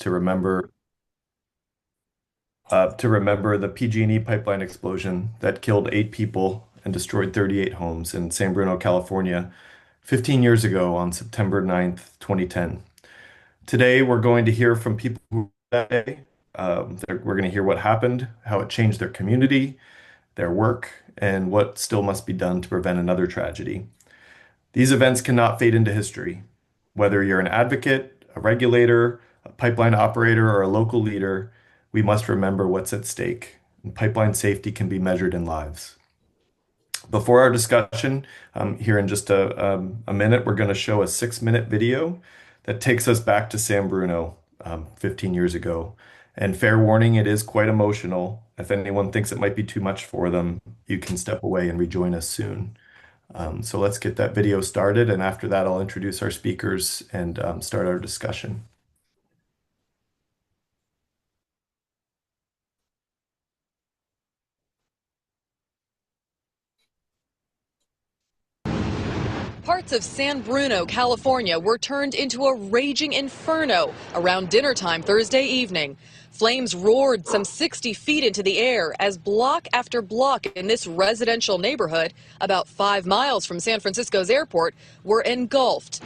to remember the PG&E pipeline explosion that killed 8 people and destroyed 38 homes in San Bruno, California, 15 years ago on September 9th, 2010. Today, we're going to hear from people who were that day. We're going to hear what happened, how it changed their community, their work, and what still must be done to prevent another tragedy. These events cannot fade into history. Whether you're an advocate, a regulator, a pipeline operator, or a local leader, we must remember what's at stake. And pipeline safety can be measured in lives. Before our discussion, here in just a minute, we're going to show a 6-minute video that takes us back to San Bruno 15 years ago. And fair warning, it is quite emotional. If anyone thinks it might be too much for them, you can step away and rejoin us soon. So let's get that video started, and after that, I'll introduce our speakers and start our discussion. Parts of San Bruno, California were turned into a raging inferno around dinner time Thursday evening. Flames roared some 60 feet into the air as block after block in this residential neighborhood, about 5 miles from San Francisco's airport, were engulfed.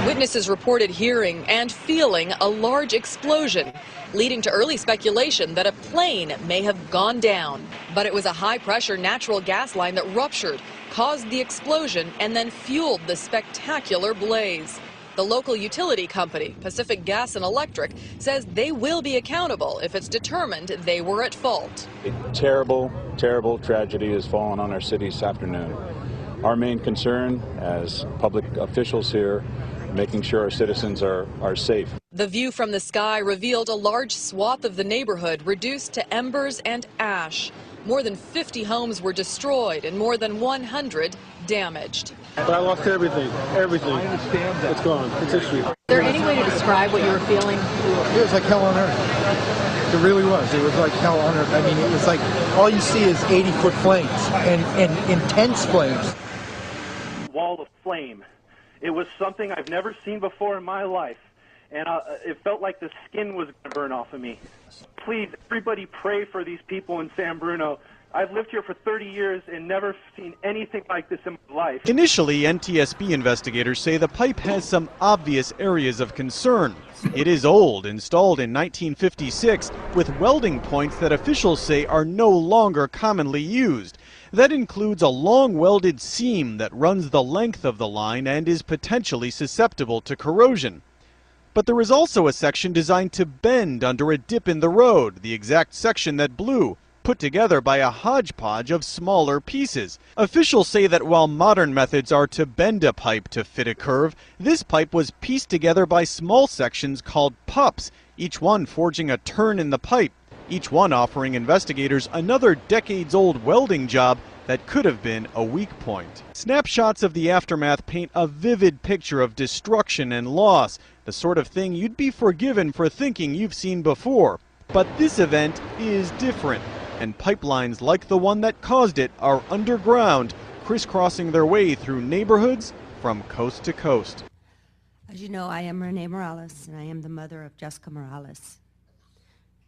Witnesses reported hearing and feeling a large explosion, leading to early speculation that a plane may have gone down. But it was a high-pressure natural gas line that ruptured, caused the explosion, and then fueled the spectacular blaze. The local utility company, Pacific Gas and Electric, says they will be accountable if it's determined they were at fault. A terrible, terrible tragedy has fallen on our city this afternoon. Our main concern as public officials here, making sure our citizens are safe. The view from the sky revealed a large swath of the neighborhood reduced to embers and ash. More than 50 homes were destroyed and more than 100 damaged. But I lost everything. Everything. I understand that. It's gone. It's history. Is there any way to describe what you were feeling? It was like hell on earth. It really was. It was like hell on earth. I mean, it was like all you see is 80-foot flames and intense flames. Wall of flame. It was something I've never seen before in my life, and it felt like the skin was going to burn off of me. Please, everybody pray for these people in San Bruno. I've lived here for 30 years and never seen anything like this in my life. Initially, NTSB investigators say the pipe has some obvious areas of concern. It is old, installed in 1956, with welding points that officials say are no longer commonly used. That includes a long welded seam that runs the length of the line and is potentially susceptible to corrosion. But there is also a section designed to bend under a dip in the road, the exact section that blew, put together by a hodgepodge of smaller pieces. Officials say that while modern methods are to bend a pipe to fit a curve, this pipe was pieced together by small sections called pups, each one forging a turn in the pipe, each one offering investigators another decades-old welding job that could have been a weak point. Snapshots of the aftermath paint a vivid picture of destruction and loss, the sort of thing you'd be forgiven for thinking you've seen before. But this event is different, and pipelines like the one that caused it are underground, crisscrossing their way through neighborhoods from coast to coast. As you know, I am Renee Morales, and I am the mother of Jessica Morales.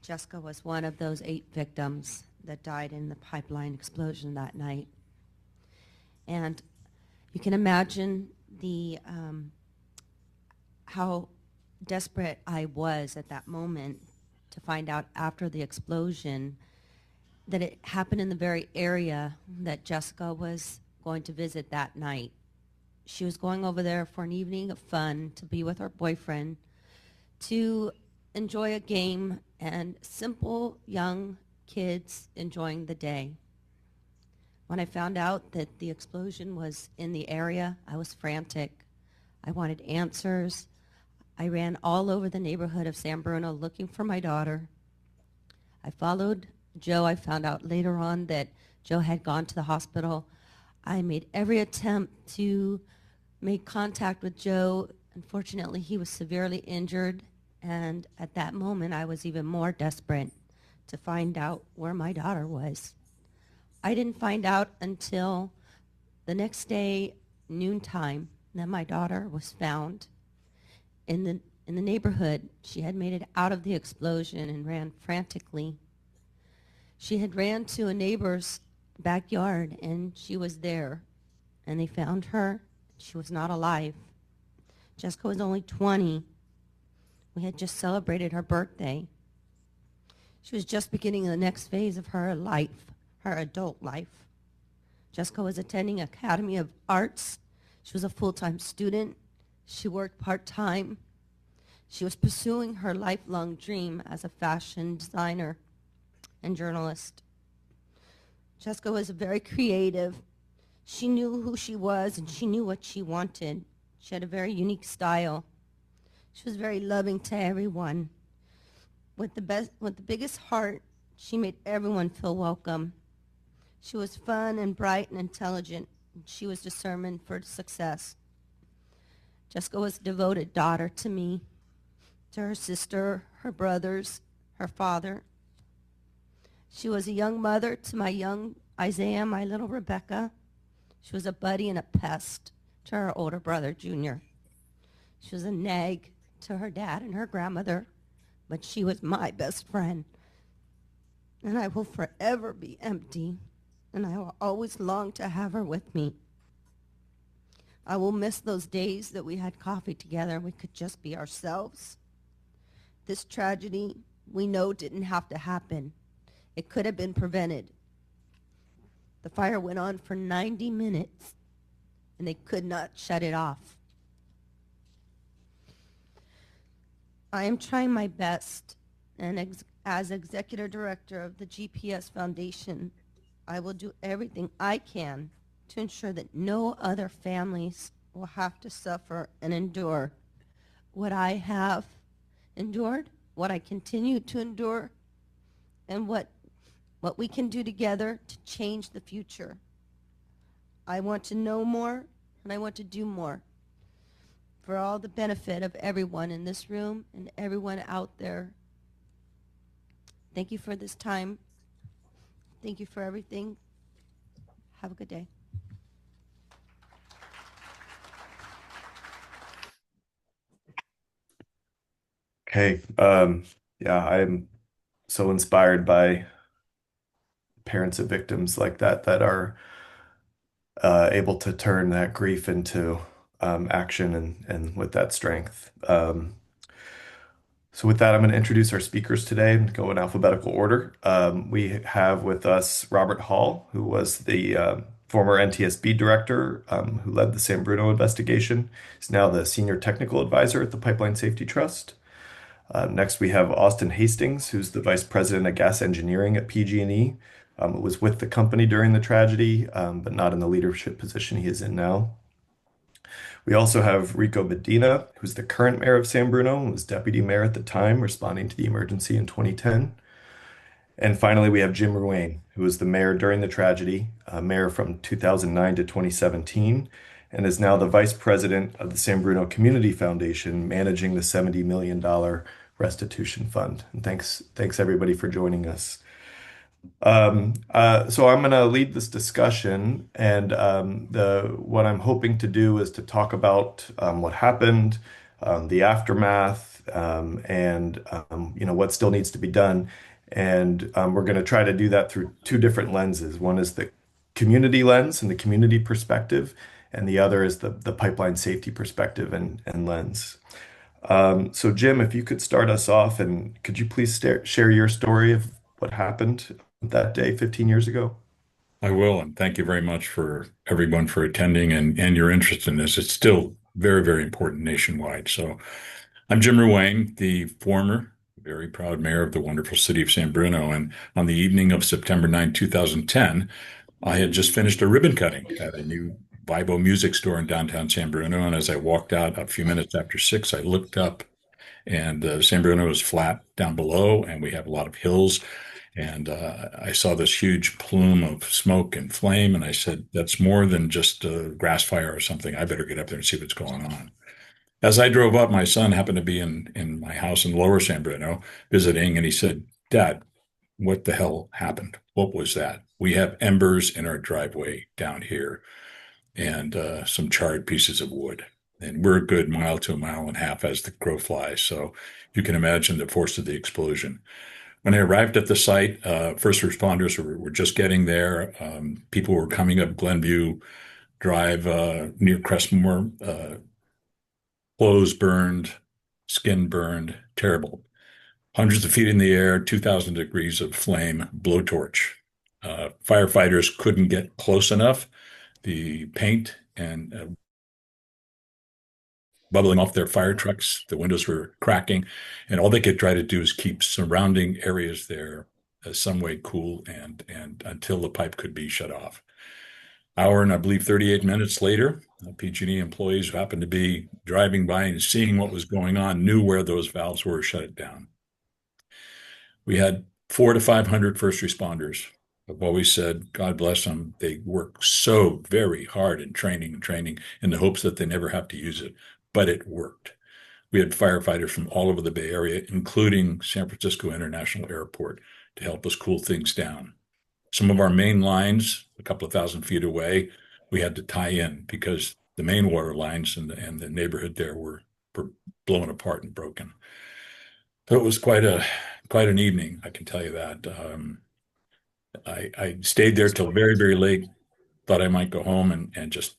Jessica was one of those 8 victims that died in the pipeline explosion that night. And you can imagine the how desperate I was at that moment to find out after the explosion that it happened in the very area that Jessica was going to visit that night. She was going over there for an evening of fun, to be with her boyfriend, to enjoy a game, and simple young kids enjoying the day. When I found out that the explosion was in the area, I was frantic. I wanted answers. I ran all over the neighborhood of San Bruno looking for my daughter. I followed Joe. I found out later on that Joe had gone to the hospital. I made every attempt to make contact with Joe. Unfortunately, he was severely injured, and at that moment, I was even more desperate to find out where my daughter was. I didn't find out until the next day, noontime, that my daughter was found in in the neighborhood. She had made it out of the explosion and ran frantically. She had ran to a neighbor's backyard, and she was there, and they found her. She was not alive. Jessica was only 20. We had just celebrated her birthday. She was just beginning the next phase of her life, her adult life. Jessica was attending Academy of Arts. She was a full-time student. She worked part-time. She was pursuing her lifelong dream as a fashion designer and journalist. Jessica was very creative. She knew who she was, and she knew what she wanted. She had a very unique style. She was very loving to everyone. With the biggest heart, she made everyone feel welcome. She was fun and bright and intelligent. And she was determined for success. Jessica was a devoted daughter to me, to her sister, her brothers, her father. She was a young mother to my young Isaiah, my little Rebecca. She was a buddy and a pest to her older brother, Junior. She was a nag to her dad and her grandmother, but she was my best friend. And I will forever be empty, and I will always long to have her with me. I will miss those days that we had coffee together and we could just be ourselves. This tragedy, we know, didn't have to happen. It could have been prevented. The fire went on for 90 minutes, and they could not shut it off. I am trying my best, and as executive director of the GPS Foundation, I will do everything I can to ensure that no other families will have to suffer and endure what I have endured, what I continue to endure, and what we can do together to change the future. I want to know more, and I want to do more for all the benefit of everyone in this room and everyone out there. Thank you for this time. Thank you for everything. Have a good day. Okay. Yeah, I'm so inspired by parents of victims like that are able to turn that grief into action and with that strength. So with that, I'm going to introduce our speakers today and go in alphabetical order. We have with us Robert Hall, who was the former NTSB director who led the San Bruno investigation. He's now the senior technical advisor at the Pipeline Safety Trust. Next, we have Austin Hastings, who's the vice president of gas engineering at PG&E. Was with the company during the tragedy, but not in the leadership position he is in now. We also have Rico Medina, who's the current mayor of San Bruno and was deputy mayor at the time, responding to the emergency in 2010. And finally, we have Jim Ruane, who was the mayor during the tragedy, mayor from 2009 to 2017, and is now the vice president of the San Bruno Community Foundation, managing the $70 million restitution fund. And thanks everybody for joining us. So I'm going to lead this discussion, and what I'm hoping to do is to talk about what happened, the aftermath, and what still needs to be done. And we're going to try to do that through two different lenses. One is the community lens and the community perspective, and the other is the pipeline safety perspective and lens. So Jim, if you could start us off, and could you please share your story of what happened that day 15 years ago? I will, and thank you very much for everyone for attending and your interest in this. It's still very, very important nationwide. So I'm Jim Ruane, the former very proud mayor of the wonderful city of San Bruno. And on the evening of September 9, 2010, I had just finished a ribbon cutting at a new Vibo music store in downtown San Bruno. And as I walked out a few minutes after 6, I looked up, and San Bruno is flat down below, and we have a lot of hills. And I saw this huge plume of smoke and flame, and I said, that's more than just a grass fire or something. I better get up there and see what's going on. As I drove up, my son happened to be in my house in Lower San Bruno visiting, and he said, Dad, what the hell happened? What was that? We have embers in our driveway down here and some charred pieces of wood. And we're a good mile to a mile and a half as the crow flies. So you can imagine the force of the explosion. When I arrived at the site, first responders were just getting there. People were coming up Glenview Drive near Crestmore, clothes burned, skin burned, terrible. Hundreds of feet in the air, 2,000 degrees of flame, blowtorch. Firefighters couldn't get close enough. The paint and bubbling off their fire trucks. The windows were cracking, and all they could try to do is keep surrounding areas there some way cool and until the pipe could be shut off. Hour and I believe 38 minutes later, PG&E employees who happened to be driving by and seeing what was going on knew where those valves were, shut it down. We had 400 to 500 first responders. I've always said, God bless them. They work so very hard in training in the hopes that they never have to use it, but it worked. We had firefighters from all over the Bay Area, including San Francisco International Airport, to help us cool things down. Some of our main lines, a couple of thousand feet away, we had to tie in because the main water lines and the neighborhood there were blown apart and broken. So it was quite an evening, I can tell you that. I stayed there till very, very late. Thought I might go home and just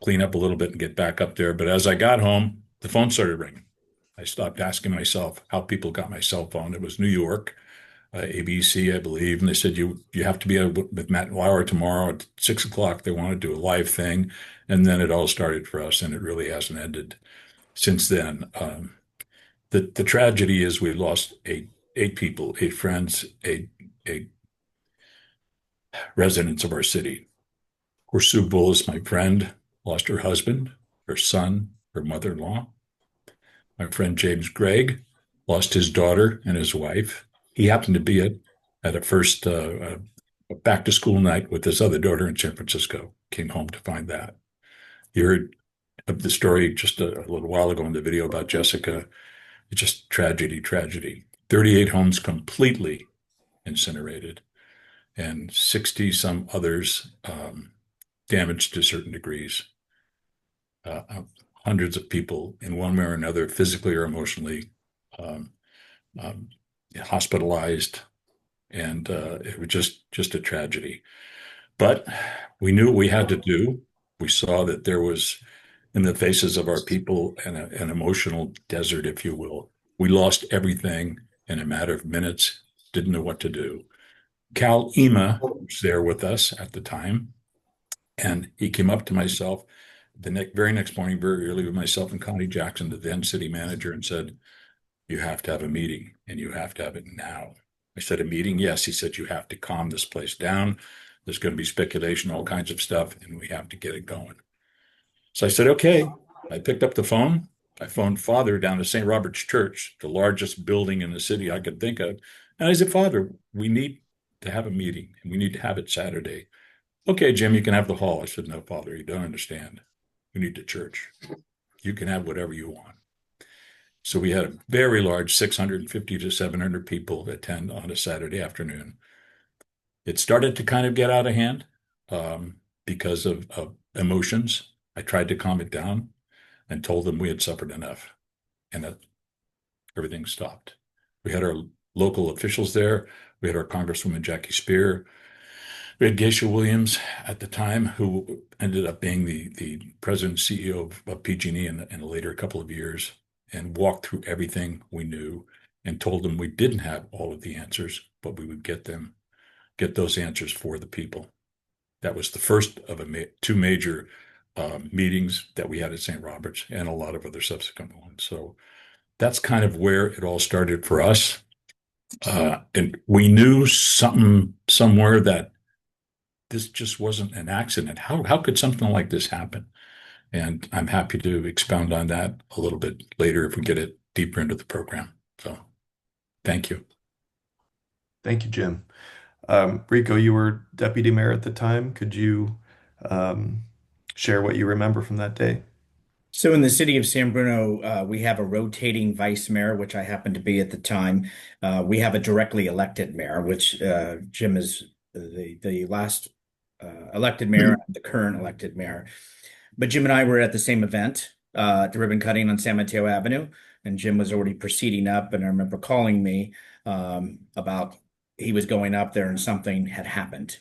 clean up a little bit and get back up there. But as I got home, the phone started ringing. I stopped asking myself how people got my cell phone. It was New York, ABC, I believe, and they said you have to be with Matt Lauer tomorrow at 6 o'clock. They want to do a live thing, and then it all started for us, and it really hasn't ended since then. The tragedy is we lost eight people, eight friends, eight residents of our city. Poor Sue Bullis, my friend, lost her husband, her son, her mother-in-law. My friend James Gregg lost his daughter and his wife. He happened to be at a first back to school night with his other daughter in San Francisco. Came home to find that. You heard of the story just a little while ago in the video about Jessica. It's just tragedy, tragedy. 38 homes completely incinerated and 60 some others damaged to certain degrees. Hundreds of people in one way or another, physically or emotionally, hospitalized, and it was just a tragedy. But we knew what we had to do. We saw that there was, in the faces of our people, an emotional desert, if you will. We lost everything in a matter of minutes, didn't know what to do. Cal Ema was there with us at the time, and he came up to myself the very next morning, very early, with myself and Connie Jackson, the then city manager, and said, "You have to have a meeting, and you have to have it now." I said, "A meeting?" "Yes." He said, "You have to calm this place down. There's going to be speculation, all kinds of stuff, and we have to get it going." So I said, "Okay." I picked up the phone. I phoned Father down to St. Robert's Church, the largest building in the city I could think of. And I said, "Father, we need to have a meeting, and we need to have it Saturday." "Okay, Jim, you can have the hall." I said, "No, Father, you don't understand. We need the church. You can have whatever you want." So we had a very large 650 to 700 people attend on a Saturday afternoon. It started to kind of get out of hand because of emotions. I tried to calm it down and told them we had suffered enough and that everything stopped. We had our local officials there. We had our Congresswoman Jackie Spear. We had Geisha Williams at the time, who ended up being the president and CEO of PG&E in a later couple of years, and walked through everything we knew and told them we didn't have all of the answers, but we would get those answers for the people. That was the first of two major meetings that we had at St. Robert's, and a lot of other subsequent ones. So that's kind of where it all started for us. And we knew somewhere that this just wasn't an accident. How could something like this happen? And I'm happy to expound on that a little bit later if we get it deeper into the program. So thank you. Thank you, Jim. Rico, you were deputy mayor at the time. Could you share what you remember from that day? So in the city of San Bruno, we have a rotating vice mayor, which I happened to be at the time. We have a directly elected mayor, which Jim is the last elected mayor and the current elected mayor. But Jim and I were at the same event. at the ribbon cutting on San Mateo Avenue, and Jim was already proceeding up. And I remember calling me about he was going up there and something had happened.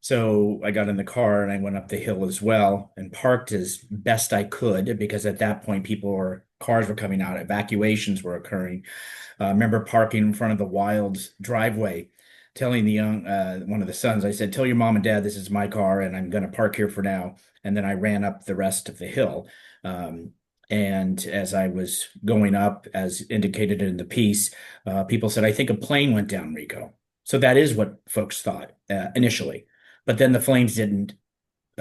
So I got in the car and I went up the hill as well and parked as best I could because at that point cars were coming out, evacuations were occurring. I remember parking in front of the Wilds driveway, telling the young one of the sons, I said, "Tell your mom and dad this is my car and I'm going to park here for now." And then I ran up the rest of the hill. Um, and as I was going up, as indicated in the piece, people said, "I think a plane went down, Rico." So that is what folks thought initially. But then the flames didn't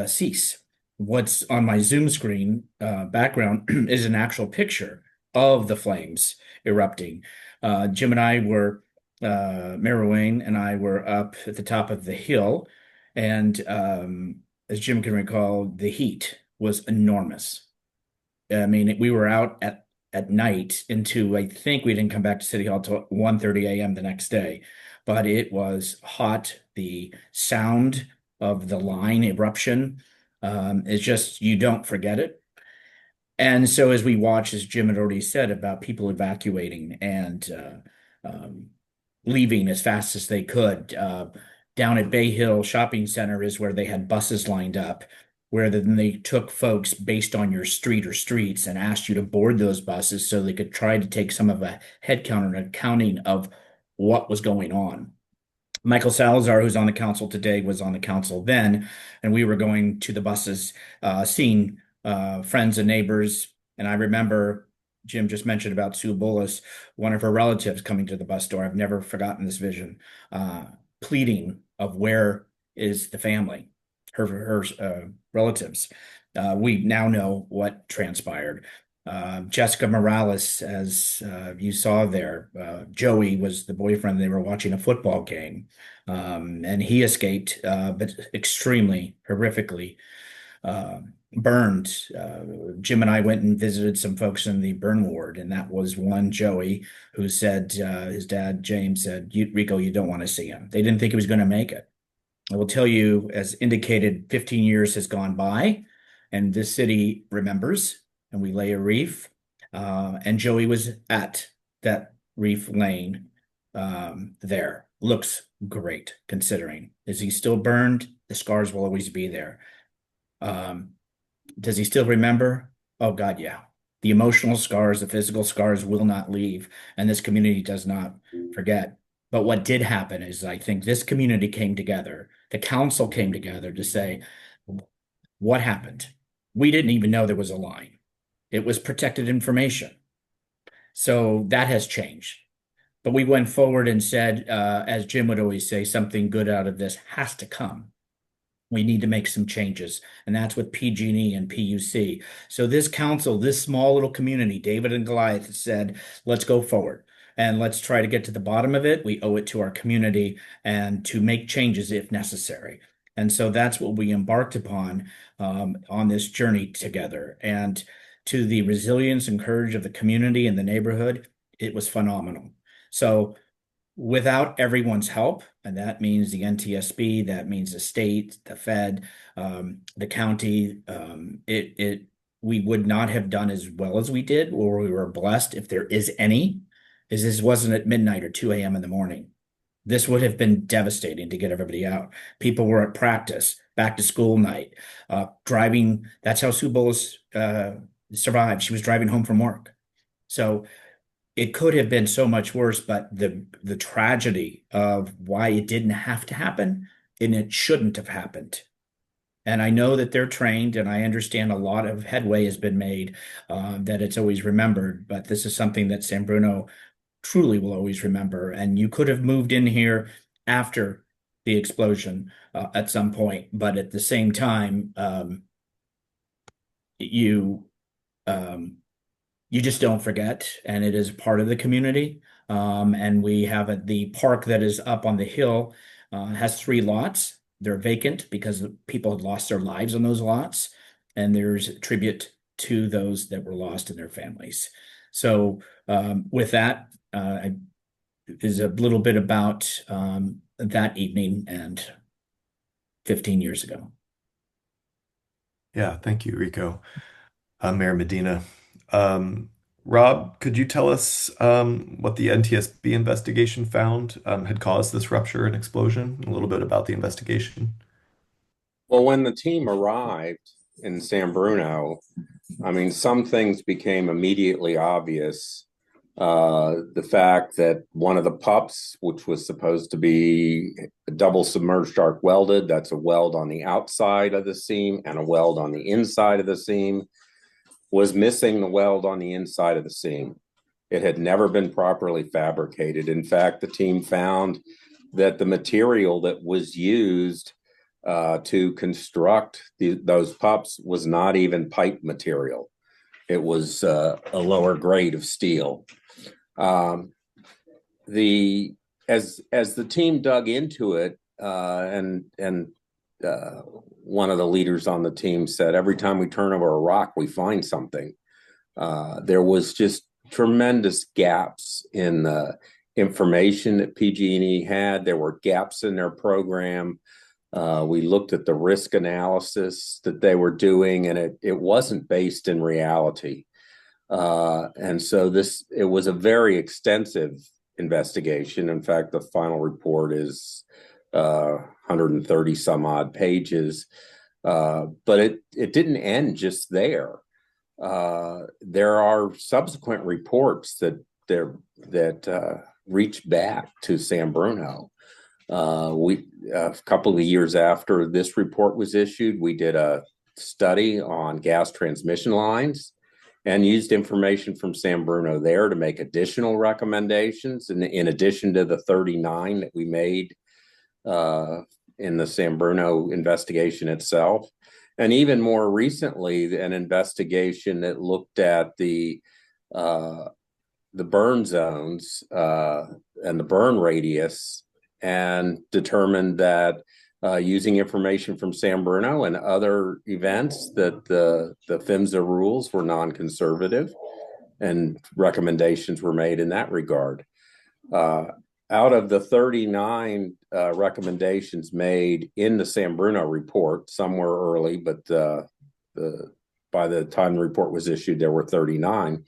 cease. What's on my Zoom screen background is an actual picture of the flames erupting. Jim and I were, Mayor Ruane and I were up at the top of the hill, and as Jim can recall, the heat was enormous. I mean, we were out at night into, I think we didn't come back to City Hall till 1:30 a.m. the next day, but it was hot. The sound of the line eruption is just, you don't forget it. And so as we watch, as Jim had already said, about people evacuating and leaving as fast as they could, down at Bay Hill Shopping Center is where they had buses lined up, where then they took folks based on your street or streets and asked you to board those buses so they could try to take some of a head count or an accounting of what was going on. Michael Salazar, who's on the council today, was on the council then, and we were going to the buses, seeing friends and neighbors. And I remember Jim just mentioned about Sue Bullis, one of her relatives coming to the bus door. I've never forgotten this vision, pleading of where is the family, her relatives. We now know what transpired. Jessica Morales, as you saw there, Joey was the boyfriend. They were watching a football game, and he escaped, but extremely horrifically burned. Jim and I went and visited some folks in the burn ward, and that was one Joey who said his dad, James, said, Rico, you don't want to see him. They didn't think he was going to make it. I will tell you, as indicated, 15 years has gone by, and this city remembers, and we lay a wreath. And Joey was at that wreath laying there. Looks great, considering. Is he still burned? The scars will always be there. Does he still remember? Oh, God, yeah. The emotional scars, the physical scars will not leave, and this community does not forget. But what did happen is I think this community came together, the council came together to say, what happened? We didn't even know there was a line. It was protected information. So that has changed. But we went forward and said, as Jim would always say, something good out of this has to come. We need to make some changes. And that's with PG&E and PUC. So this council, this small little community, David and Goliath, said, let's go forward and let's try to get to the bottom of it. We owe it to our community and to make changes if necessary. And so that's what we embarked upon on this journey together. And to the resilience and courage of the community and the neighborhood, it was phenomenal. So without everyone's help, and that means the NTSB, that means the state, the Fed, the county, we would not have done as well as we did, or we were blessed, if there is any, is this wasn't at midnight or 2 a.m. in the morning. This would have been devastating to get everybody out. People were at practice, back to school night, driving. That's how Sue Bullis survived. She was driving home from work. So it could have been so much worse, but the tragedy of why it didn't have to happen, and it shouldn't have happened. And I know that they're trained, and I understand a lot of headway has been made, that it's always remembered, but this is something that San Bruno truly will always remember. And you could have moved in here after the explosion at some point, but at the same time, you just don't forget, and it is part of the community. And we have the park that is up on the hill has 3 lots. They're vacant because people had lost their lives on those lots, and there's a tribute to those that were lost and their families. So with that, is a little bit about that evening and 15 years ago. Yeah, thank you, Rico. Mayor Medina. Um, Rob, could you tell us what the NTSB investigation found had caused this rupture and explosion? A little bit about the investigation. Well, when the team arrived in San Bruno, I mean, some things became immediately obvious. The fact that one of the pups, which was supposed to be a double submerged arc welded, that's a weld on the outside of the seam and a weld on the inside of the seam, was missing the weld on the inside of the seam. It had never been properly fabricated. In fact, the team found that the material that was used to construct those pups was not even pipe material. It was a lower grade of steel. The as the team dug into it, and one of the leaders on the team said, every time we turn over a rock, we find something. There was just tremendous gaps in the information that PG&E had. There were gaps in their program. We looked at the risk analysis that they were doing, and it wasn't based in reality. And so it was a very extensive investigation. In fact, the final report is 130 some odd pages, but it didn't end just there. There are subsequent reports that reach back to San Bruno. A couple of years after this report was issued, we did a study on gas transmission lines and used information from San Bruno there to make additional recommendations, in addition to the 39 that we made in the San Bruno investigation itself. And even more recently, an investigation that looked at the burn zones and the burn radius, and determined that using information from San Bruno and other events, that the PHMSA rules were non-conservative, and recommendations were made in that regard. Out of the 39 recommendations made in the San Bruno report, some were early, but by the time the report was issued, there were 39.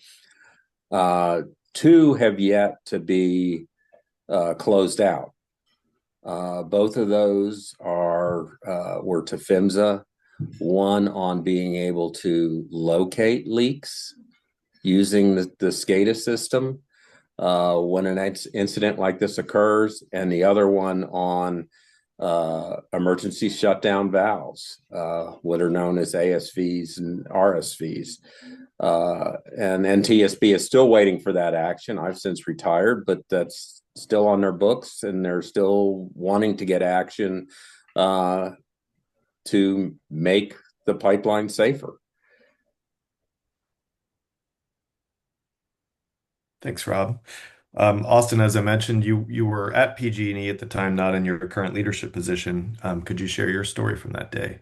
Two have yet to be closed out. Both of those were to PHMSA. One on being able to locate leaks using the SCADA system when an incident like this occurs, and the other one on emergency shutdown valves, what are known as ASVs and RSVs. And NTSB is still waiting for that action. I've since retired, but that's still on their books, and they're still wanting to get action to make the pipeline safer. Thanks, Rob. Austin, as I mentioned, you were at PG&E at the time, not in your current leadership position. Could you share your story from that day?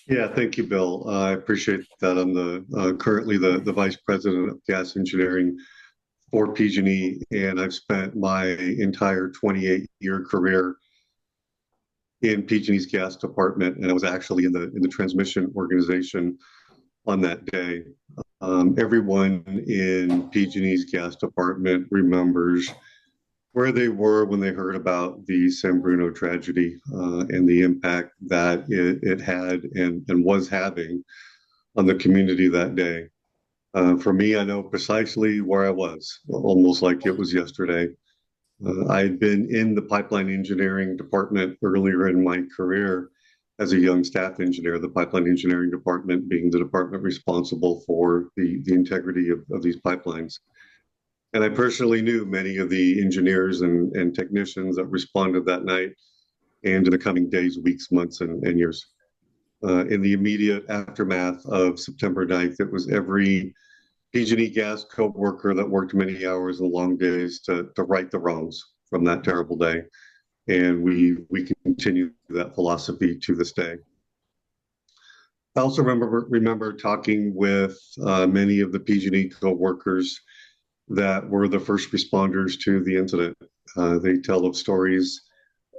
Yeah, thank you, Bill. I appreciate that. I'm currently the Vice President of Gas Engineering for PG&E, and I've spent my entire 28-year career in PG&E's gas department, and I was actually in the transmission organization on that day. Everyone in PG&E's gas department remembers where they were when they heard about the San Bruno tragedy and the impact that it had and was having on the community that day. For me, I know precisely where I was, almost like it was yesterday. I had been in the pipeline engineering department earlier in my career as a young staff engineer, the pipeline engineering department being the department responsible for the integrity of these pipelines. And I personally knew many of the engineers and technicians that responded that night and in the coming days, weeks, months, and years. In the immediate aftermath of September 9th, it was every PG&E gas co-worker that worked many hours and long days to right the wrongs from that terrible day. And we continue that philosophy to this day. I also remember talking with many of the PG&E co-workers that were the first responders to the incident. They tell of stories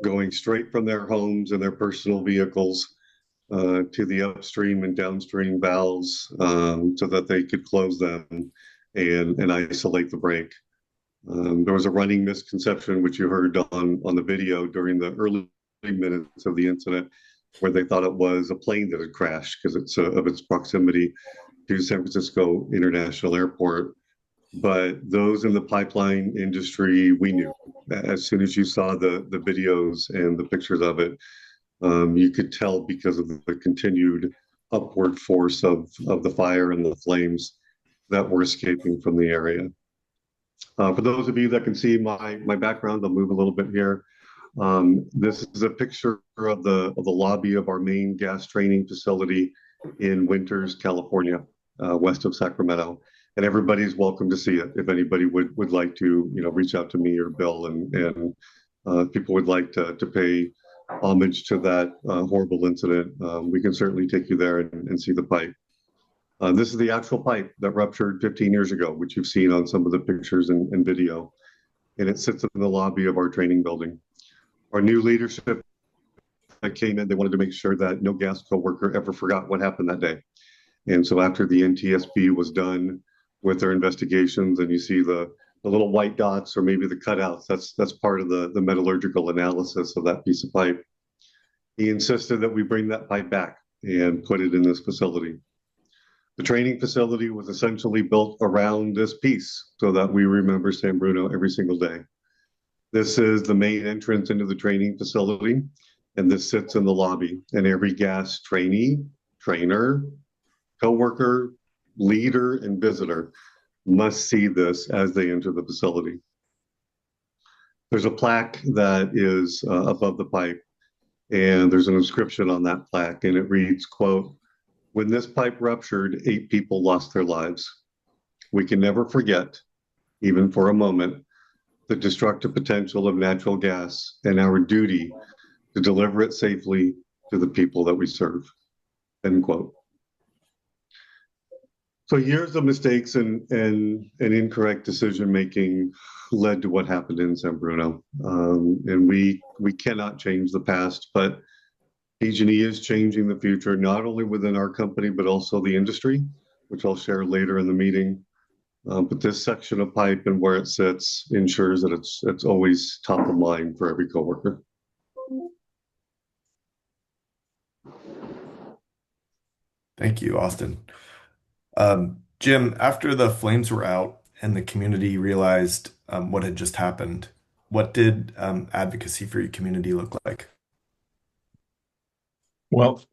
going straight from their homes and their personal vehicles to the upstream and downstream valves so that they could close them and isolate the break. There was a running misconception, which you heard on the video during the early minutes of the incident, where they thought it was a plane that had crashed because it's of its proximity to San Francisco International Airport. But those in the pipeline industry, we knew as soon as you saw the videos and the pictures of it, you could tell because of the continued upward force of the fire and the flames that were escaping from the area. For those of you that can see my background, I'll move a little bit here. This is a picture of the lobby of our main gas training facility in Winters, California, west of Sacramento. And everybody's welcome to see it. If anybody would like to, reach out to me or Bill, and if people would like to pay homage to that horrible incident, we can certainly take you there and see the pipe. This is the actual pipe that ruptured 15 years ago, which you've seen on some of the pictures and video. And it sits in the lobby of our training building. Our new leadership that came in, they wanted to make sure that no gas co-worker ever forgot what happened that day. And so after the NTSB was done with their investigations, and you see the little white dots or maybe the cutouts, that's part of the metallurgical analysis of that piece of pipe. He insisted that we bring that pipe back and put it in this facility. The training facility was essentially built around this piece so that we remember San Bruno every single day. This is the main entrance into the training facility, and this sits in the lobby. And every gas trainee, trainer, coworker, leader, and visitor must see this as they enter the facility. There's a plaque that is above the pipe, and there's an inscription on that plaque, and it reads, quote, "When this pipe ruptured, 8 people lost their lives. We can never forget, even for a moment, the destructive potential of natural gas and our duty to deliver it safely to the people that we serve." End quote. So years of mistakes and incorrect decision-making led to what happened in San Bruno. And we cannot change the past, but PG&E is changing the future, not only within our company, but also the industry, which I'll share later in the meeting. But this section of pipe and where it sits ensures that it's always top of mind for every coworker. Thank you, Austin. Jim, after the flames were out and the community realized what had just happened, what did advocacy for your community look like? Well,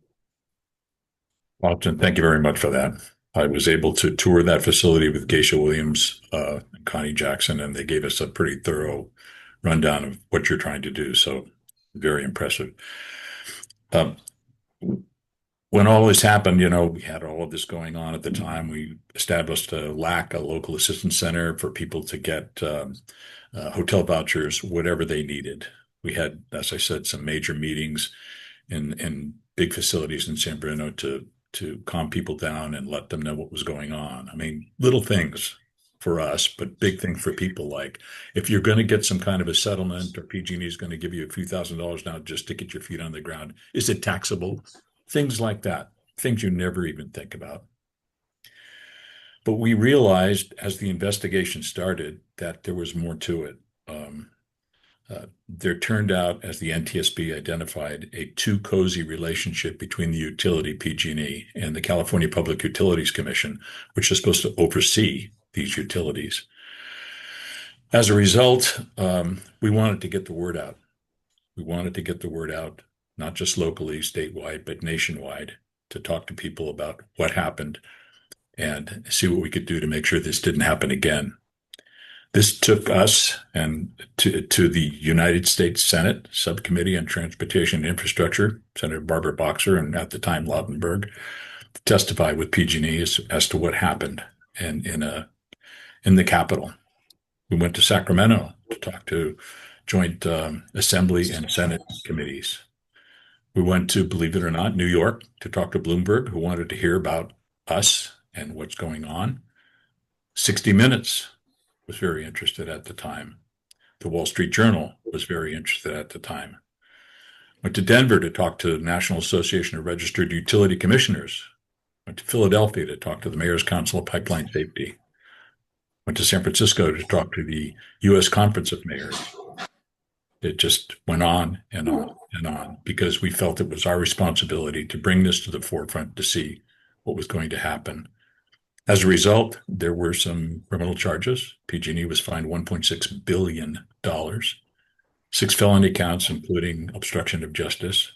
Austin, thank you very much for that. I was able to tour that facility with Geisha Williams and Connie Jackson, and they gave us a pretty thorough rundown of what you're trying to do. So very impressive. When all this happened, we had all of this going on at the time. We established a local assistance center for people to get hotel vouchers, whatever they needed. We had, as I said, some major meetings in big facilities in San Bruno to calm people down and let them know what was going on. I mean, little things for us, but big thing for people. Like, if you're going to get some kind of a settlement, or PG&E is going to give you a few $1,000s now just to get your feet on the ground, is it taxable? Things like that, things you never even think about. But we realized as the investigation started that there was more to it. There turned out, as the NTSB identified, a too cozy relationship between the utility PG&E and the California Public Utilities Commission, which is supposed to oversee these utilities. As a result, we wanted to get the word out. We wanted to get the word out, not just locally, statewide, but nationwide, to talk to people about what happened and see what we could do to make sure this didn't happen again. This took us and to the United States Senate Subcommittee on Transportation and Infrastructure, Senator Barbara Boxer, and at the time Lautenberg, to testify with PG&E as to what happened in the Capitol. We went to Sacramento to talk to joint Assembly and Senate committees. We went to, believe it or not, New York to talk to Bloomberg, who wanted to hear about us and what's going on. 60 Minutes was very interested at the time. The Wall Street Journal was very interested at the time. Went to Denver to talk to the National Association of Registered Utility Commissioners. Went to Philadelphia to talk to the Mayor's Council of Pipeline Safety. Went to San Francisco to talk to the U.S. Conference of Mayors. It just went on and on and on because we felt it was our responsibility to bring this to the forefront to see what was going to happen. As a result, there were some criminal charges. PG&E was fined $1.6 billion, 6 felony counts, including obstruction of justice.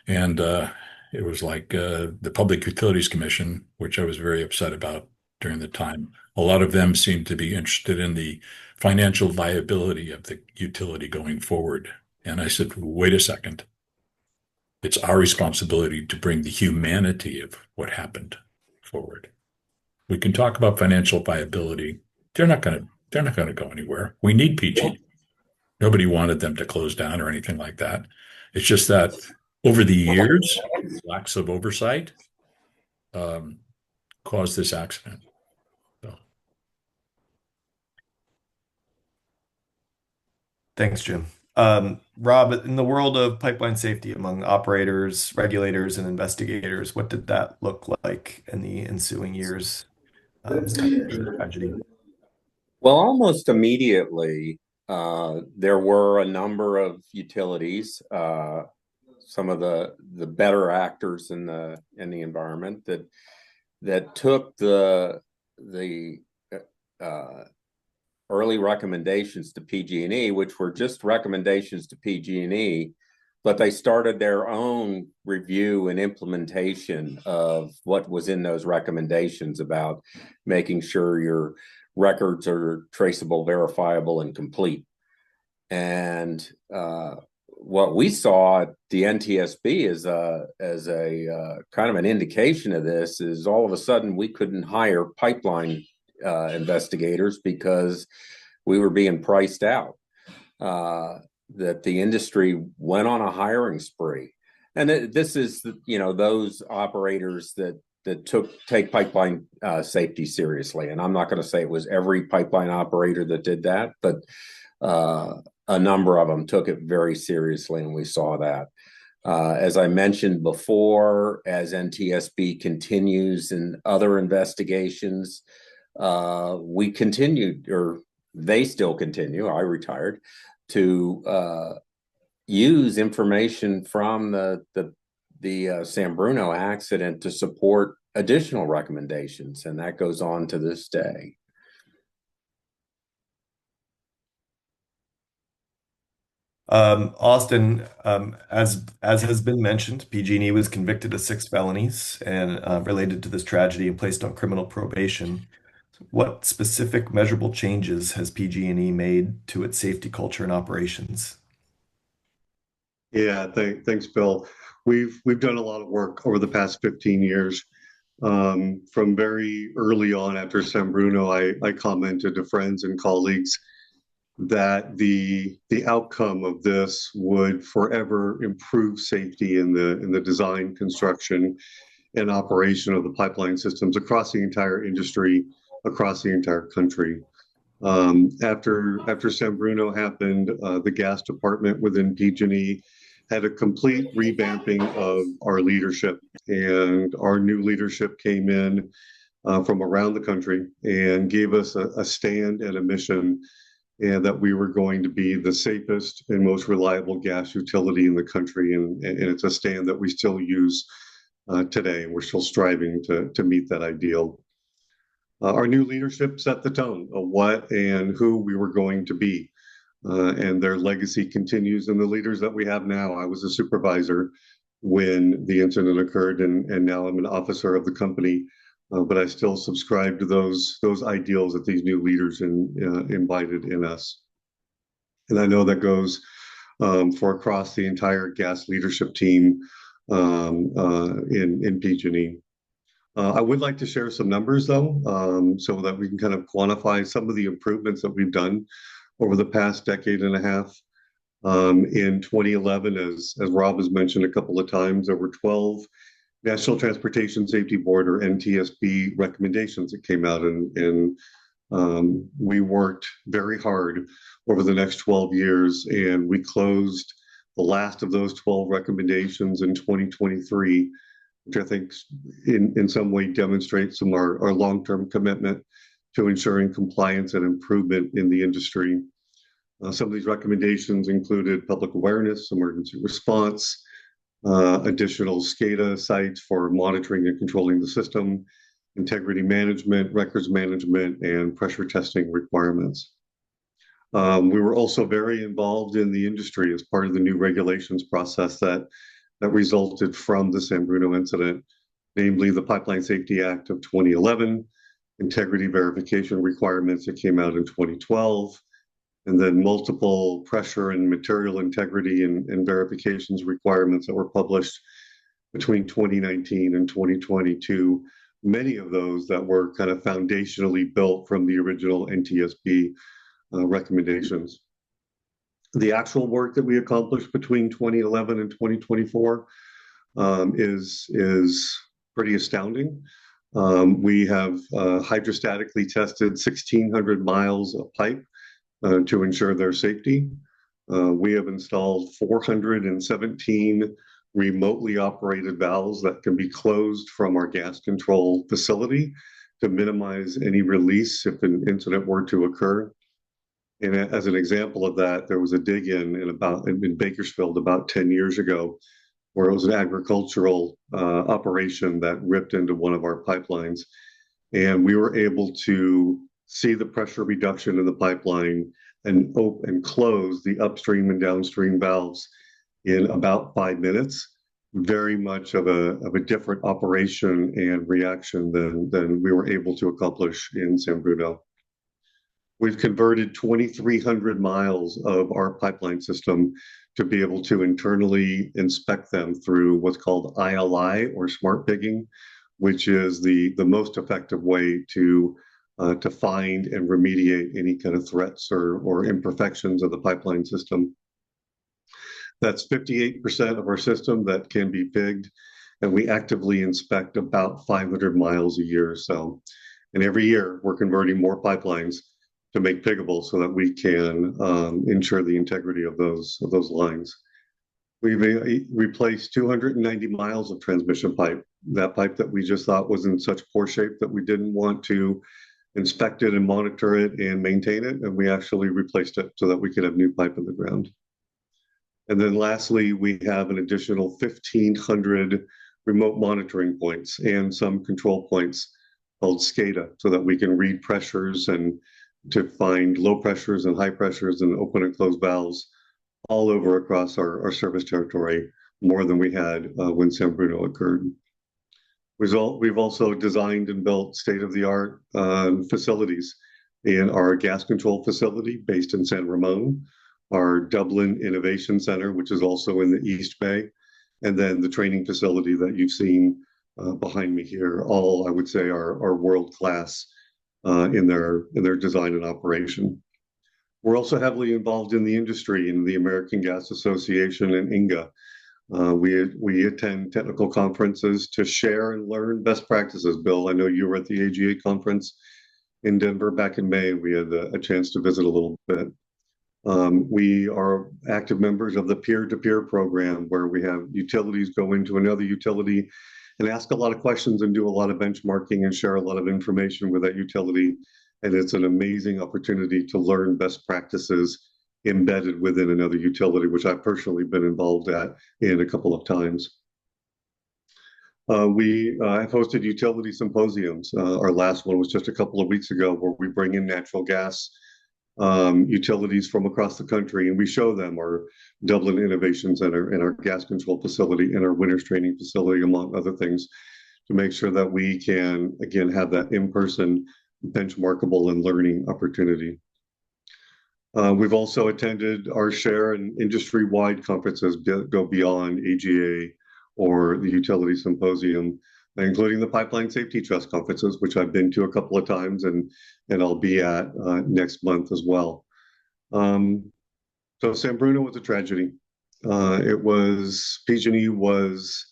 And it was like the Public Utilities Commission, which I was very upset about during the time. A lot of them seemed to be interested in the financial viability of the utility going forward. And I said, wait a second. It's our responsibility to bring the humanity of what happened forward. We can talk about financial viability. They're not going to go anywhere. We need PG. Nobody wanted them to close down or anything like that. It's just that over the years, lacks of oversight caused this accident. So. Thanks, Jim. Rob, in the world of pipeline safety among operators, regulators, and investigators, what did that look like in the ensuing years after the tragedy? Well, almost immediately, there were a number of utilities, some of the better actors in the environment that took the early recommendations to PG&E, which were just recommendations to PG&E, but they started their own review and implementation of what was in those recommendations about making sure your records are traceable, verifiable, and complete. And what we saw at the NTSB as a kind of an indication of this is all of a sudden we couldn't hire pipeline investigators because we were being priced out. That the industry went on a hiring spree, and this is those operators that take pipeline safety seriously. And I'm not going to say it was every pipeline operator that did that, but a number of them took it very seriously, and we saw that. As I mentioned before, as NTSB continues in other investigations, we continued, or they still continue, I retired, to use information from the San Bruno accident to support additional recommendations, and that goes on to this day. Austin, as has been mentioned, PG&E was convicted of 6 felonies and related to this tragedy and placed on criminal probation. What specific measurable changes has PG&E made to its safety culture and operations? Yeah, thanks, Bill. We've done a lot of work over the past 15 years. From very early on after San Bruno, I commented to friends and colleagues that the outcome of this would forever improve safety in the design, construction, and operation of the pipeline systems across the entire industry, across the entire country. After San Bruno happened, the gas department within PG&E had a complete revamping of our leadership, and our new leadership came in from around the country and gave us a stand and a mission, and that we were going to be the safest and most reliable gas utility in the country. And it's a stand that we still use today. We're still striving to meet that ideal. Our new leadership set the tone of what and who we were going to be. And their legacy continues in the leaders that we have now. I was a supervisor when the incident occurred, and now I'm an officer of the company. But I still subscribe to those ideals that these new leaders invited in us. And I know that goes for across the entire gas leadership team in PG&E. I would like to share some numbers, though, so that we can kind of quantify some of the improvements that we've done over the past decade and a half. In 2011, as Rob has mentioned a couple of times, there were 12 National Transportation Safety Board, or NTSB, recommendations that came out, and we worked very hard over the next 12 years, and we closed the last of those 12 recommendations in 2023, which I think in some way demonstrates our long-term commitment to ensuring compliance and improvement in the industry. Some of these recommendations included public awareness, emergency response, additional SCADA sites for monitoring and controlling the system, integrity management, records management, and pressure testing requirements. We were also very involved in the industry as part of the new regulations process that resulted from the San Bruno incident, namely the Pipeline Safety Act of 2011, integrity verification requirements that came out in 2012, and then multiple pressure and material integrity and verifications requirements that were published between 2019 and 2022, many of those that were kind of foundationally built from the original NTSB recommendations. The actual work that we accomplished between 2011 and 2024 is pretty astounding. We have hydrostatically tested 1,600 miles of pipe to ensure their safety. We have installed 417 remotely operated valves that can be closed from our gas control facility to minimize any release if an incident were to occur. And as an example of that, there was a dig-in in Bakersfield about 10 years ago, where it was an agricultural operation that ripped into one of our pipelines. And we were able to see the pressure reduction in the pipeline and open and close the upstream and downstream valves in about 5 minutes. Very much of a different operation and reaction than we were able to accomplish in San Bruno. We've converted 2,300 miles of our pipeline system to be able to internally inspect them through what's called ILI, or smart pigging, which is the most effective way to find and remediate any kind of threats or imperfections of the pipeline system. That's 58% of our system that can be pigged, and we actively inspect about 500 miles a year. So, and every year we're converting more pipelines to make piggable so that we can ensure the integrity of those lines. We've replaced 290 miles of transmission pipe, that pipe that we just thought was in such poor shape that we didn't want to inspect it and monitor it and maintain it, and we actually replaced it so that we could have new pipe in the ground. And then lastly, we have an additional 1,500 remote monitoring points and some control points called SCADA, so that we can read pressures and to find low pressures and high pressures and open and close valves all over across our service territory, more than we had when San Bruno occurred. We've also designed and built state-of-the-art facilities in our gas control facility based in San Ramon, our Dublin Innovation Center, which is also in the East Bay, and then the training facility that you've seen behind me here. All, I would say, are world-class in their design and operation. We're also heavily involved in the industry, in the American Gas Association and INGA. We attend technical conferences to share and learn best practices. Bill, I know you were at the AGA conference in Denver back in May. We had a chance to visit a little bit. We are active members of the peer-to-peer program, where we have utilities go into another utility and ask a lot of questions and do a lot of benchmarking and share a lot of information with that utility. And it's an amazing opportunity to learn best practices embedded within another utility, which I've personally been involved in a couple of times. We have hosted utility symposiums. Our last one was just a couple of weeks ago, where we bring in natural gas utilities from across the country, and we show them our Dublin Innovation Center and our gas control facility and our winners training facility, among other things, to make sure that we can, again, have that in-person benchmarkable and learning opportunity. We've also attended our share and industry-wide conferences go beyond AGA or the utility symposium, including the Pipeline Safety Trust conferences, which I've been to a couple of times, and I'll be at next month as well. So San Bruno was a tragedy. PG&E was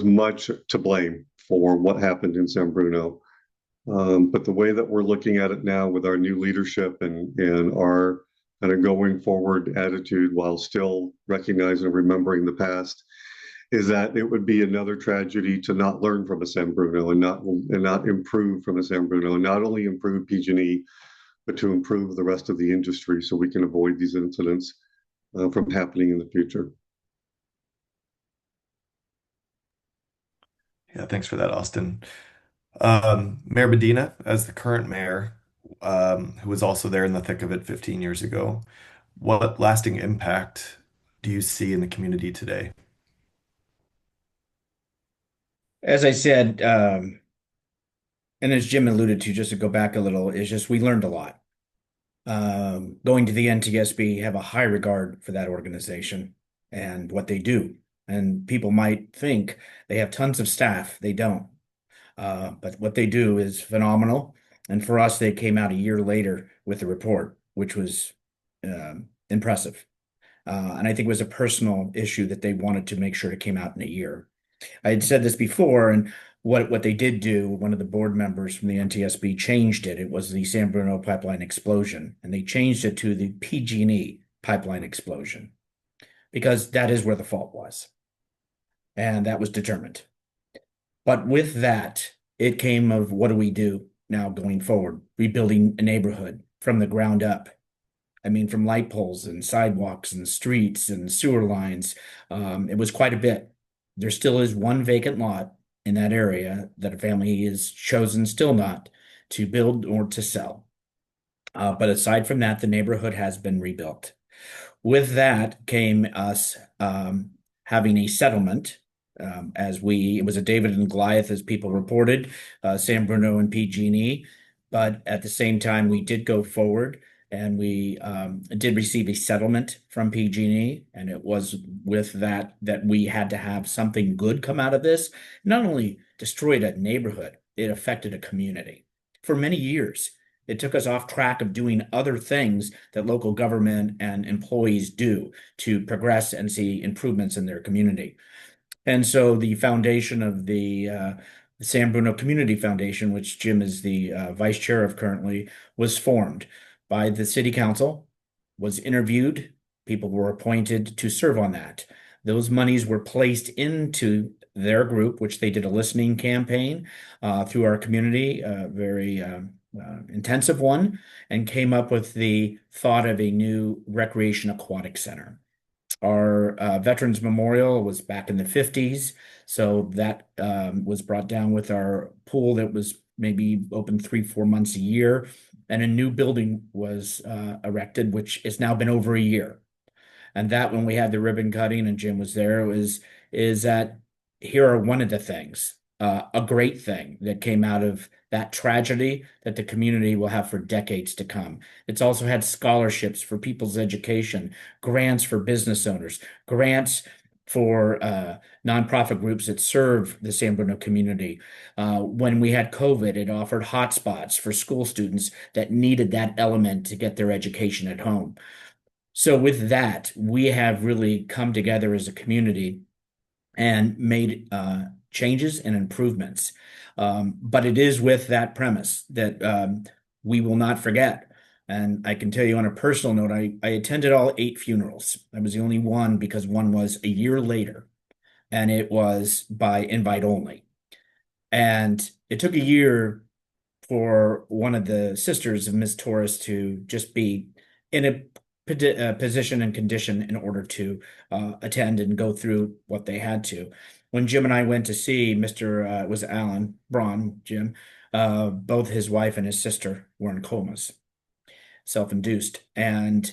much to blame for what happened in San Bruno. But the way that we're looking at it now with our new leadership and our and a going forward attitude while still recognizing and remembering the past, is that it would be another tragedy to not learn from a San Bruno and not improve from a San Bruno, and not only improve PG&E, but to improve the rest of the industry so we can avoid these incidents from happening in the future. Yeah, thanks for that, Austin. Mayor Medina, as the current mayor, who was also there in the thick of it 15 years ago, what lasting impact do you see in the community today? As I said, and as Jim alluded to, just to go back a little, is just we learned a lot. Going to the NTSB, have a high regard for that organization and what they do. And people might think they have tons of staff. They don't. But what they do is phenomenal. And for us, they came out a year later with a report, which was impressive. And I think it was a personal issue that they wanted to make sure it came out in a year. I had said this before, and what they did do, one of the board members from the NTSB changed it. It was the San Bruno Pipeline Explosion, and they changed it to the PG&E Pipeline Explosion because that is where the fault was, and that was determined. But with that, it came of what do we do now going forward? Rebuilding a neighborhood from the ground up. I mean, from light poles and sidewalks and streets and sewer lines. It was quite a bit. There still is one vacant lot in that area that a family is chosen still not to build or to sell. But aside from that, the neighborhood has been rebuilt. With that came us having a settlement. It was a David and Goliath, as people reported, San Bruno and PG&E. But at the same time, we did go forward and we did receive a settlement from PG&E, and it was with that we had to have something good come out of this. Not only destroyed a neighborhood, it affected a community. For many years, it took us off track of doing other things that local government and employees do to progress and see improvements in their community. And so the foundation of the San Bruno Community Foundation, which Jim is the vice chair of currently, was formed by the city council, was interviewed. People were appointed to serve on that. Those monies were placed into their group, which they did a listening campaign through our community, a very intensive one, and came up with the thought of a new recreation aquatic center. Our Veterans Memorial was back in the 50s, so that was brought down with our pool that was maybe open 3-4 months a year, and a new building was erected, which has now been over a year. And that, when we had the ribbon cutting and Jim was there, is that here are one of the things, a great thing that came out of that tragedy that the community will have for decades to come. It's also had scholarships for people's education, grants for business owners, grants for nonprofit groups that serve the San Bruno community. When we had COVID, it offered hotspots for school students that needed that element to get their education at home. So with that, we have really come together as a community and made changes and improvements. But it is with that premise that we will not forget. And I can tell you on a personal note, I attended all 8 funerals. I was the only one because one was a year later, and it was by invite only. And it took a year for one of the sisters of Miss Torres to just be in a position and condition in order to attend and go through what they had to. When Jim and I went to see Mr. It was Alan Braun, Jim, both his wife and his sister were in comas, self-induced. And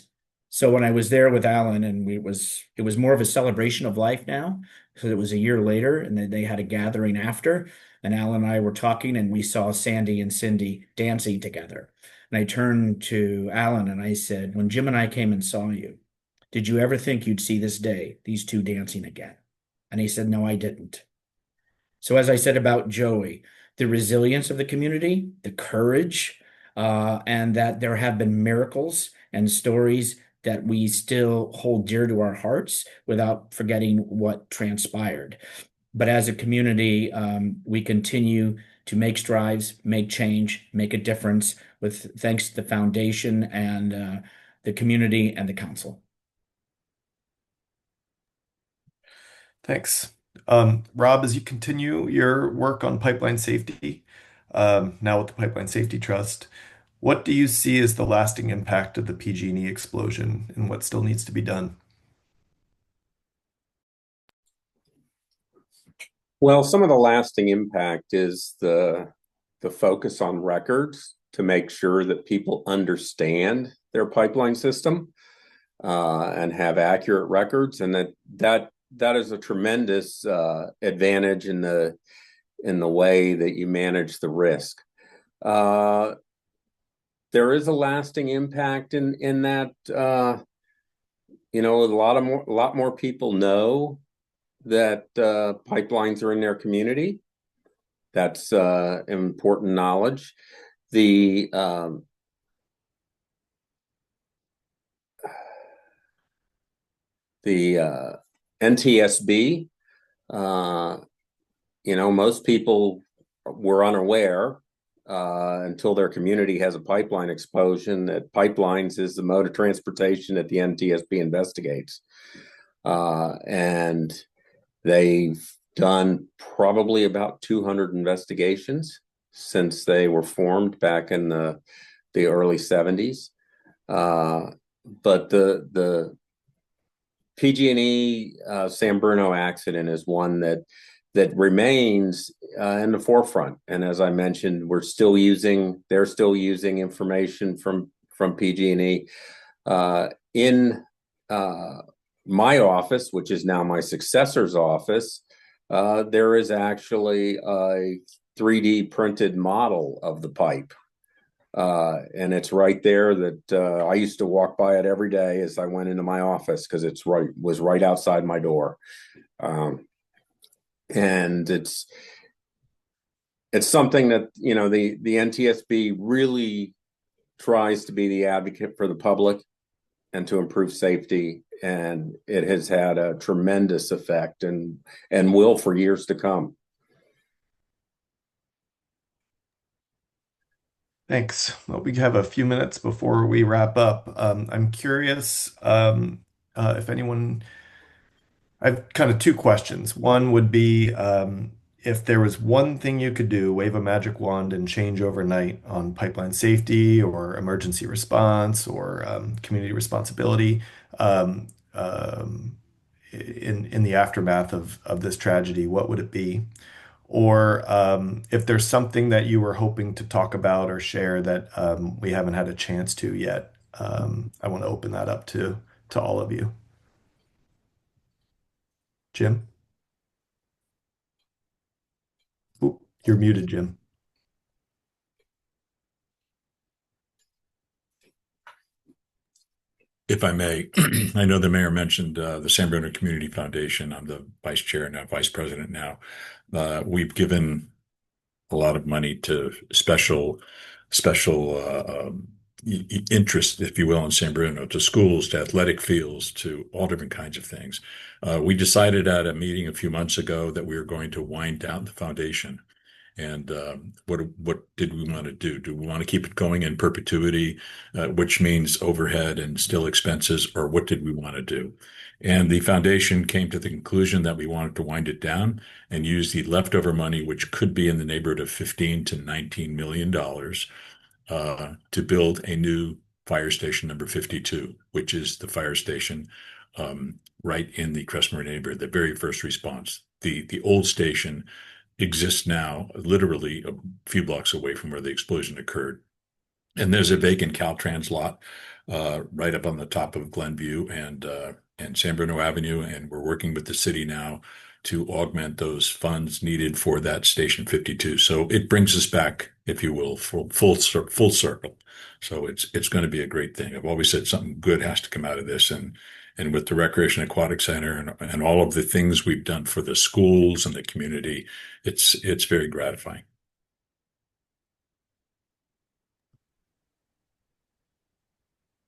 so when I was there with Alan, and it was more of a celebration of life now, because it was a year later, and then they had a gathering after, and Alan and I were talking, and we saw Sandy and Cindy dancing together. And I turned to Alan and I said, when Jim and I came and saw you, did you ever think you'd see this day, these two dancing again? And he said, no, I didn't. So as I said about Joey, the resilience of the community, the courage, and that there have been miracles and stories that we still hold dear to our hearts without forgetting what transpired. But as a community, we continue to make strides, make change, make a difference with thanks to the foundation and the community, and the council. Thanks. Rob, as you continue your work on pipeline safety, now with the Pipeline Safety Trust, what do you see as the lasting impact of the PG&E explosion and what still needs to be done? Well, some of the lasting impact is the focus on records to make sure that people understand their pipeline system and have accurate records, and that is a tremendous advantage in the way that you manage the risk. There is a lasting impact in that a lot more people know that pipelines are in their community. That's important knowledge. The NTSB, most people were unaware until their community has a pipeline explosion that pipelines is the mode of transportation that the NTSB investigates. And they've done probably about 200 investigations since they were formed back in the early 70s. But the PG&E San Bruno accident is one that remains in the forefront. And as I mentioned, they're still using information from PG&E in my office, which is now my successor's office. There is actually a 3D printed model of the pipe. And it's right there that I used to walk by it every day as I went into my office because was right outside my door. And it's something that, the NTSB really tries to be the advocate for the public and to improve safety. And it has had a tremendous effect and will for years to come. Thanks. Well, we have a few minutes before we wrap up. I'm curious if anyone, I have kind of two questions. One would be if there was one thing you could do, wave a magic wand and change overnight on pipeline safety or emergency response or community responsibility um, um, in the aftermath of this tragedy, what would it be? Or if there's something that you were hoping to talk about or share that we haven't had a chance to yet, I want to open that up to all of you. Jim? Ooh, you're muted, Jim. If I may, I know the mayor mentioned the San Bruno Community Foundation. I'm the vice chair now, vice president now. We've given a lot of money to special interest, if you will, in San Bruno, to schools, to athletic fields, to all different kinds of things. We decided at a meeting a few months ago that we were going to wind down the foundation. And what did we want to do? Do we want to keep it going in perpetuity, which means overhead and still expenses, or what did we want to do? And the foundation came to the conclusion that we wanted to wind it down and use the leftover money, which could be in the neighborhood of $15 to $19 million, to build a new fire station number 52, which is the fire station right in the Crestmore neighborhood, the very first response. The old station exists now literally a few blocks away from where the explosion occurred. And there's a vacant Caltrans lot right up on the top of Glenview and San Bruno Avenue, and we're working with the city now to augment those funds needed for that Station 52. So it brings us back, if you will, full circle. So it's going to be a great thing. I've always said something good has to come out of this, and with the Recreation Aquatic Center and all of the things we've done for the schools and the community, it's very gratifying.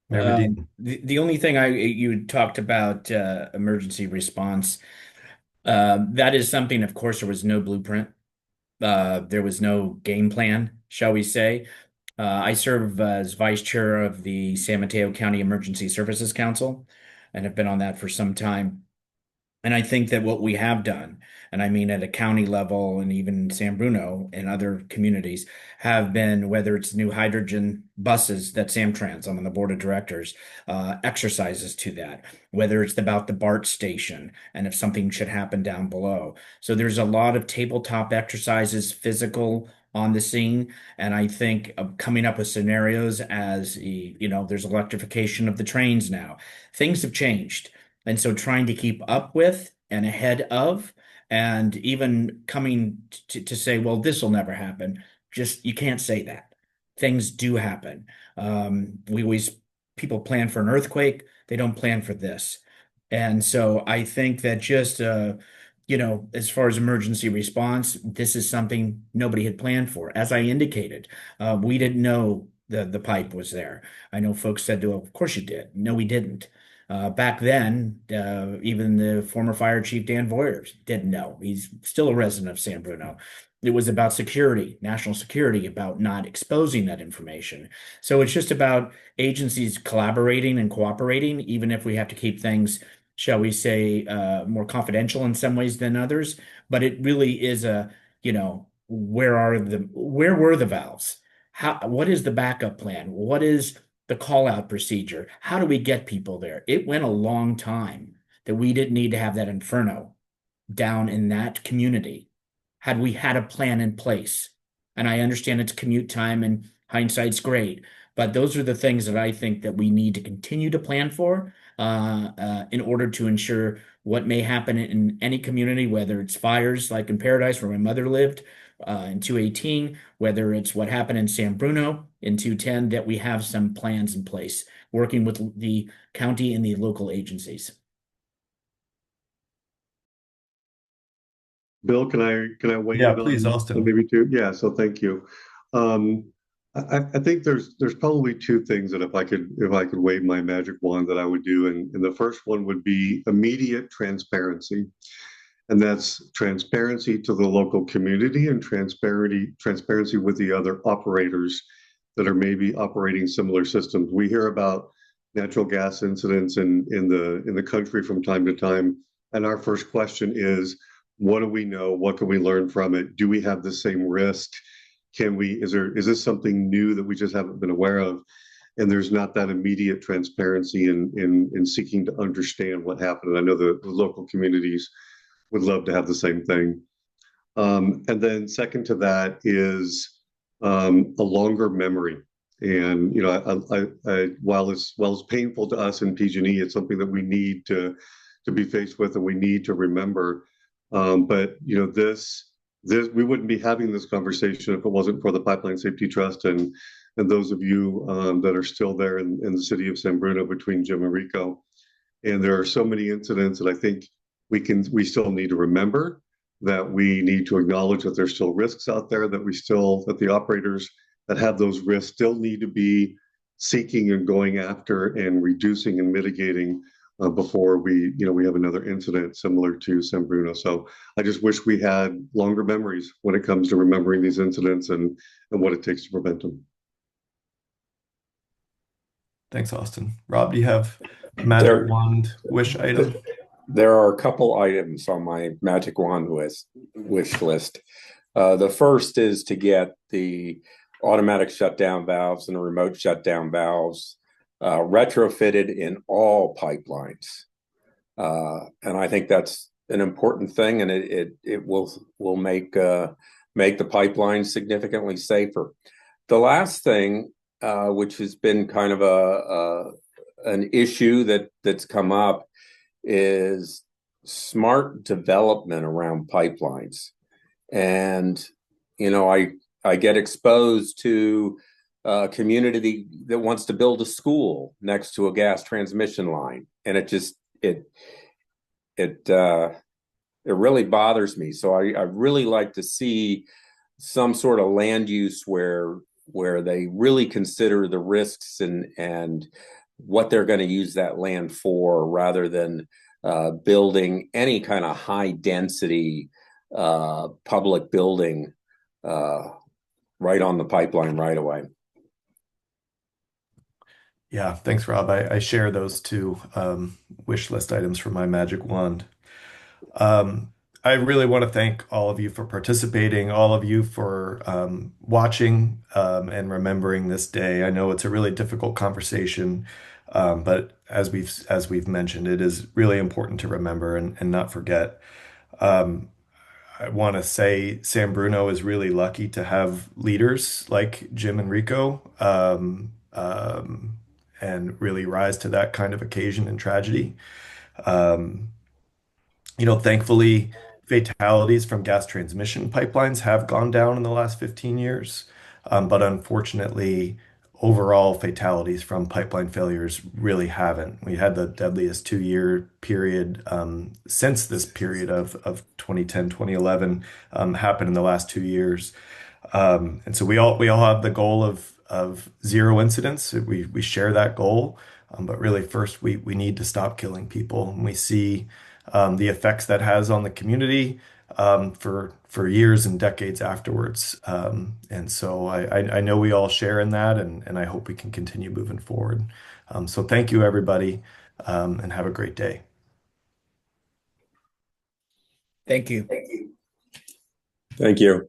The only thing you talked about emergency response. That is something, of course, there was no blueprint. There was no game plan, shall we say. I serve as vice chair of the San Mateo County Emergency Services Council and have been on that for some time. And I think that what we have done, and I mean at a county level and even San Bruno and other communities, have been, whether it's new hydrogen buses that Samtrans, I'm on the board of directors, exercises to that, whether it's about the BART station and if something should happen down below. So there's a lot of tabletop exercises, physical on the scene. And I think coming up with scenarios as, there's electrification of the trains now. Things have changed. And so trying to keep up with and ahead of, and even coming to say, well, this will never happen. Just, you can't say that. Things do happen. We always, people plan for an earthquake, they don't plan for this. And so I think that just, as far as emergency response, this is something nobody had planned for. As I indicated, we didn't know the pipe was there. I know folks said, well, of course you did. No, we didn't. Back then, even the former fire chief Dan Voyers didn't know. He's still a resident of San Bruno. It was about security, national security, about not exposing that information. So it's just about agencies collaborating and cooperating, even if we have to keep things, shall we say, more confidential in some ways than others. But it really is where were the valves? What is the backup plan? What is the call out procedure? How do we get people there? It went a long time that we didn't need to have that inferno down in that community had we had a plan in place. And I understand it's commute time and hindsight's great, but those are the things that I think that we need to continue to plan for in order to ensure what may happen in any community, whether it's fires like in Paradise where my mother lived, in 218, whether it's what happened in San Bruno in 210, that we have some plans in place, working with the county and the local agencies. Bill, can I weigh Yeah, in please, on Austin. maybe two? Yeah, so thank you. I think there's probably two things that if I could wave my magic wand that I would do, and the first one would be immediate transparency. And that's transparency to the local community and transparency with the other operators that are maybe operating similar systems. We hear about natural gas incidents in the country from time to time, and our first question is, what do we know? What can we learn from it? Do we have the same risk? Is this something new that we just haven't been aware of? And there's not that immediate transparency in seeking to understand what happened. And I know the local communities would love to have the same thing. And then second to that is a longer memory. And while it's painful to us in PG&E, it's something that we need to be faced with and we need to remember. But this we wouldn't be having this conversation if it wasn't for the Pipeline Safety Trust and those of you that are still there in the city of San Bruno between Jim and Rico. And there are so many incidents that I think we still need to remember, that we need to acknowledge that there's still risks out there, that the operators that have those risks still need to be seeking and going after and reducing and mitigating before we have another incident similar to San Bruno. So I just wish we had longer memories when it comes to remembering these incidents and what it takes to prevent them. Thanks, Austin. Rob, do you have a magic wand wish item? There are a couple items on my magic wand wish list. The first is to get the automatic shutdown valves and the remote shutdown valves retrofitted in all pipelines. And I think that's an important thing, and it will make the pipeline significantly safer. The last thing, which has been kind of an issue that's come up, is smart development around pipelines. And I get exposed to a community that wants to build a school next to a gas transmission line, and it really bothers me. So I really like to see some sort of land use where they really consider the risks and what they're going to use that land for, rather than building any kind of high density public building right on the pipeline right away. Yeah, thanks, Rob. I share those two wish list items from my magic wand. Um, I really want to thank all of you for participating, all of you for watching and remembering this day. I know it's a really difficult conversation, but as we've mentioned, it is really important to remember and not forget. Um, I want to say San Bruno is really lucky to have leaders like Jim and Rico, and really rise to that kind of occasion and tragedy. Um, Thankfully, fatalities from gas transmission pipelines have gone down in the last 15 years. But unfortunately, overall fatalities from pipeline failures really haven't. We had the deadliest 2-year period since this period of 2010, 2011 happened in the last 2 years. And so we all have the goal of zero incidents. We share that goal. But really, first, we need to stop killing people. And we see the effects that has on the community for years and decades afterwards. And so I know we all share in that, and I hope we can continue moving forward. So thank you, everybody, and have a great day. Thank you. Thank you.